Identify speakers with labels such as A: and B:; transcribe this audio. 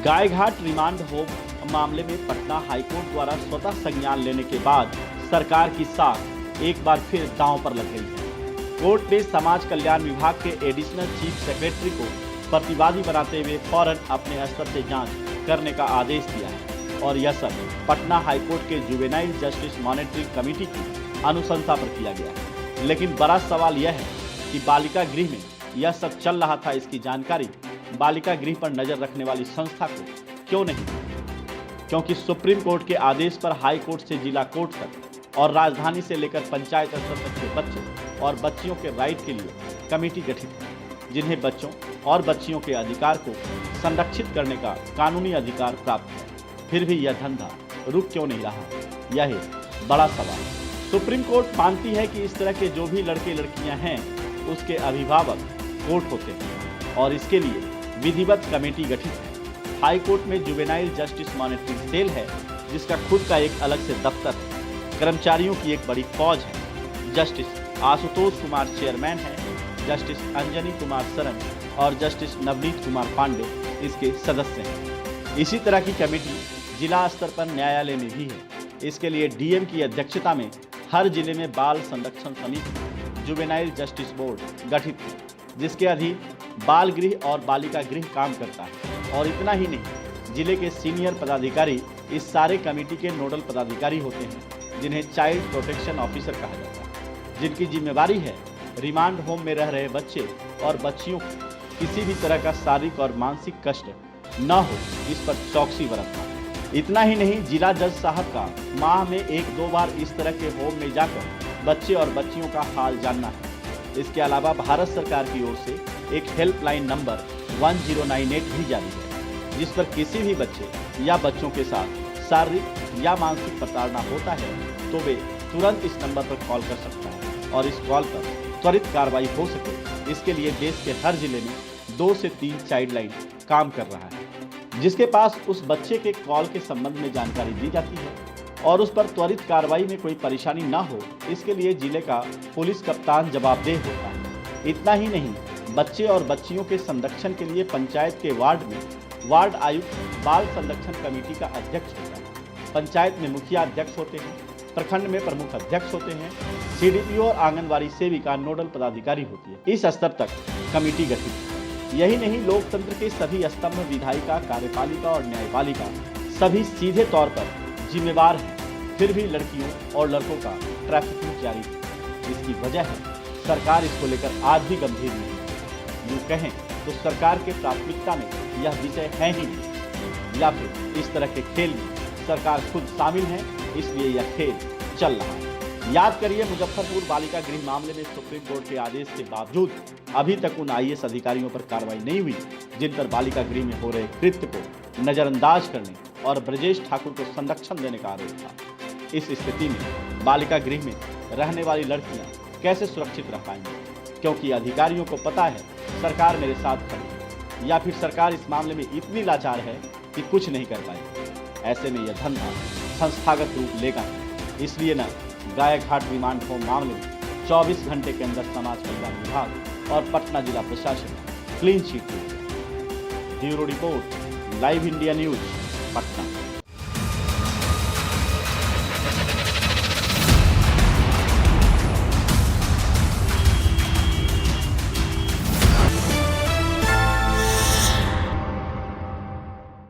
A: Gaighat remand home मामले में Patna high court द्वारा स्वतः संज्ञान लेने के बाद सरकार की साख एक बार फिर दांव पर लग गई है। कोर्ट ने समाज कल्याण विभाग के एडिशनल चीफ सेक्रेटरी को प्रतिवादी बनाते हुए फौरन अपने स्तर से जांच करने का आदेश दिया है और यह सब पटना हाईकोर्ट के जुवेनाइल जस्टिस मॉनिटरिंग कमेटी की अनुशंसा पर किया गया है। लेकिन बड़ा सवाल यह है कि बालिका गृह में यह सब चल रहा था, इसकी जानकारी बालिका गृह पर नजर रखने वाली संस्था को क्यों नहीं? क्योंकि सुप्रीम कोर्ट के आदेश पर हाई कोर्ट से जिला कोर्ट तक और राजधानी से लेकर पंचायत स्तर तक के बच्चों और बच्चियों के राइट के लिए कमेटी गठित है, जिन्हें बच्चों और बच्चियों के अधिकार को संरक्षित करने का कानूनी अधिकार प्राप्त है। फिर भी यह धंधा रुक क्यों नहीं रहा? यह बड़ा सवाल। सुप्रीम कोर्ट मानती है कि इस तरह के जो भी लड़के लड़कियां हैं उसके अभिभावक कोर्ट होते हैं और इसके लिए विधिवत कमेटी गठित है। हाई कोर्ट में जुवेनाइल जस्टिस मॉनिटरिंग सेल है, जिसका खुद का एक अलग से दफ्तर है। कर्मचारियों की एक बड़ी फौज है। जस्टिस आशुतोष कुमार चेयरमैन है, जस्टिस अंजनी कुमार सरन और जस्टिस नवनीत कुमार पांडे इसके सदस्य हैं। इसी तरह की कमेटी जिला स्तर पर न्यायालय में भी है। इसके लिए डीएम की अध्यक्षता में हर जिले में बाल संरक्षण समिति जुवेनाइल जस्टिस बोर्ड गठित है, जिसके अधीन बाल गृह और बालिका गृह काम करता है। और इतना ही नहीं, जिले के सीनियर पदाधिकारी इस सारे कमेटी के नोडल पदाधिकारी होते हैं, जिन्हें चाइल्ड प्रोटेक्शन ऑफिसर कहा जाता है, जिनकी जिम्मेवारी है रिमांड होम में रह रहे बच्चे और बच्चियों को किसी भी तरह का शारीरिक और मानसिक कष्ट न हो, इस पर चौकसी बरतना। इतना ही नहीं, जिला जज साहब का माह में 1-2 बार इस तरह के होम में जाकर बच्चे और बच्चियों का हाल जानना है। इसके अलावा भारत सरकार की ओर से एक हेल्पलाइन नंबर 1098 भी जारी है, जिस पर किसी भी बच्चे या बच्चों के साथ शारीरिक या मानसिक प्रताड़ना होता है तो वे तुरंत इस नंबर पर कॉल कर सकता है और इस कॉल पर त्वरित कार्रवाई हो सके, इसके लिए देश के हर जिले में 2 से 3 चाइल्ड लाइन काम कर रहा है, जिसके पास उस बच्चे के कॉल के संबंध में जानकारी दी जाती है और उस पर त्वरित कार्रवाई में कोई परेशानी न हो, इसके लिए जिले का पुलिस कप्तान जवाबदेह होता है। इतना ही नहीं, बच्चे और बच्चियों के संरक्षण के लिए पंचायत के वार्ड में वार्ड आयुक्त बाल संरक्षण कमेटी का अध्यक्ष होता है। पंचायत में मुखिया अध्यक्ष होते हैं, प्रखंड में प्रमुख अध्यक्ष होते हैं, सीडीपीओ और आंगनबाड़ी सेविका नोडल पदाधिकारी होती है। इस स्तर तक कमेटी गठित है। यही नहीं, लोकतंत्र के सभी स्तंभ विधायिका, कार्यपालिका और न्यायपालिका सभी सीधे तौर पर जिम्मेवार हैं, फिर भी लड़कियों और लड़कों का ट्रैफिकिंग जारी है। इसकी वजह है सरकार इसको लेकर आज भी गंभीर नहीं है। यूँ कहें तो सरकार के प्राथमिकता में यह विषय है ही नहीं, या फिर इस तरह के खेल में सरकार खुद शामिल है, इसलिए यह खेल चल रहा है। याद करिए, मुजफ्फरपुर बालिका गृह मामले में सुप्रीम कोर्ट के आदेश के बावजूद अभी तक उन आईएएस अधिकारियों पर कार्रवाई नहीं हुई, जिन पर बालिका गृह में हो रहे कृत्य को नजरअंदाज करने और ब्रजेश ठाकुर को संरक्षण देने का आरोप था। इस स्थिति में बालिका गृह में रहने वाली लड़कियां कैसे सुरक्षित रह पाएंगी? क्योंकि अधिकारियों को पता है सरकार मेरे साथ खड़ी है, या फिर सरकार इस मामले में इतनी लाचार है कि कुछ नहीं कर पाएगी। ऐसे में यह धंधा संस्थागत रूप लेगा। इसलिए न गायघाट रिमांड होम मामले में 24 घंटे के अंदर समाज कल्याण विभाग और पटना जिला प्रशासन clean chit. Bureau report, live India news, Patna.